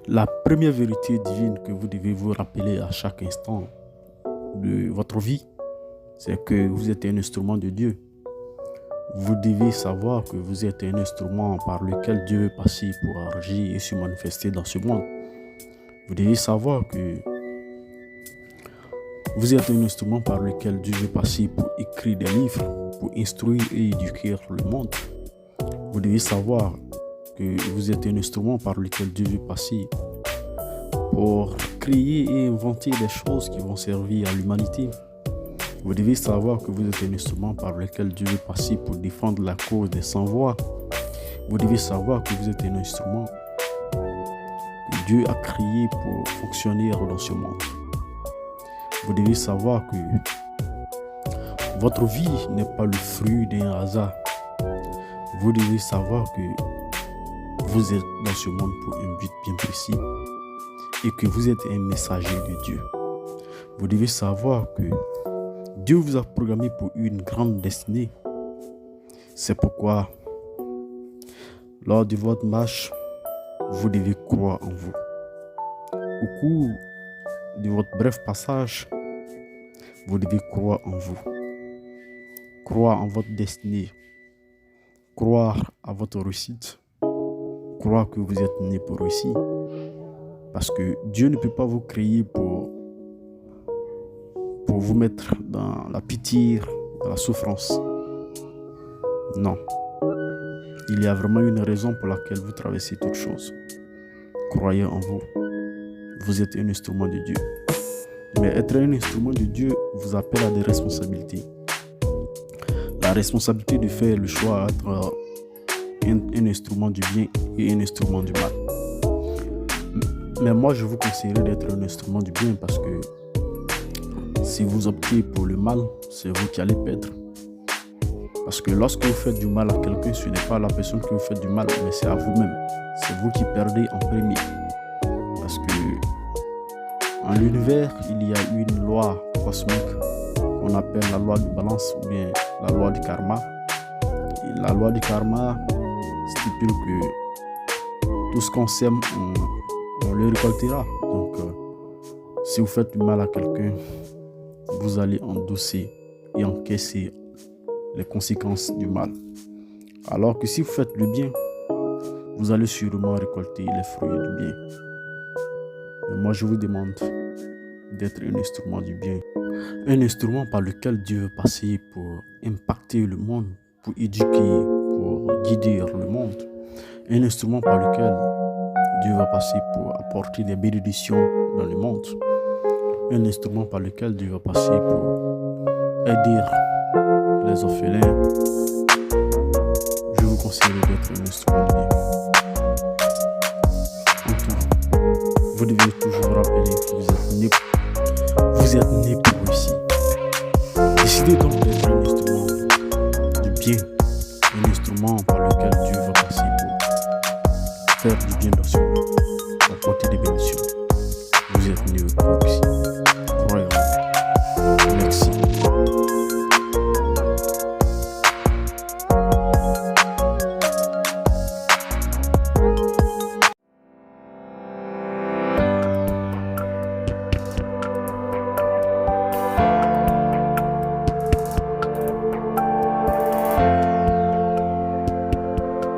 La première vérité divine que vous devez vous rappeler à chaque instant de votre vie, c'est que vous êtes un instrument de Dieu. Vous devez savoir que vous êtes un instrument par lequel Dieu est passé pour agir et se manifester dans ce monde. Vous devez savoir que vous êtes un instrument par lequel Dieu est passé pour écrire des livres, pour instruire et éduquer le monde. Vous devez savoir que vous êtes un instrument par lequel Dieu est passé pour créer et inventer des choses qui vont servir à l'humanité. Vous devez savoir que vous êtes un instrument par lequel Dieu est passé pour défendre la cause des sans-voix. Vous devez savoir que vous êtes un instrument que Dieu a créé pour fonctionner dans ce monde. Vous devez savoir que votre vie n'est pas le fruit d'un hasard. Vous devez savoir que vous êtes dans ce monde pour un but bien précis et que vous êtes un messager de Dieu. Vous devez savoir que Dieu vous a programmé pour une grande destinée. C'est pourquoi, lors de votre marche, vous devez croire en vous. Au cours de votre bref passage, vous devez croire en vous. Croire en votre destinée. Croire à votre réussite. Croire que vous êtes né pour réussir. Parce que Dieu ne peut pas vous créer pour vous mettre dans la pitié, dans la souffrance. Non. Il y a vraiment une raison pour laquelle vous traversez toutes choses. Croyez en vous. Vous êtes un instrument de Dieu. Mais être un instrument de Dieu vous appelle à des responsabilités. La responsabilité de faire le choix entre un instrument du bien et un instrument du mal. Mais moi, je vous conseillerais d'être un instrument du bien parce que si vous optez pour le mal, c'est vous qui allez perdre. Parce que lorsque vous faites du mal à quelqu'un, ce n'est pas la personne que vous faites du mal, mais c'est à vous-même. C'est vous qui perdez en premier. Parce que en l'univers, il y a une loi cosmique qu'on appelle la loi de balance ou bien la loi du karma. Et la loi du karma stipule que tout ce qu'on sème, on le récoltera. Donc, si vous faites du mal à quelqu'un, vous allez endosser et encaisser les conséquences du mal. Alors que si vous faites le bien, vous allez sûrement récolter les fruits du bien. Mais moi, je vous demande d'être un instrument du bien. Un instrument par lequel Dieu veut passer pour impacter le monde, pour éduquer, pour guider le monde. Un instrument par lequel Dieu va passer pour apporter des bénédictions dans le monde. Un instrument par lequel Dieu va passer pour aider les orphelins. Je vous conseille d'être un instrument de bien. En tout, vous devez toujours rappeler que vous êtes né pour réussir. Décidez donc d'être un instrument de bien, un instrument par lequel Dieu va passer pour faire du bien dans ce monde, pour apporter des bénédictions.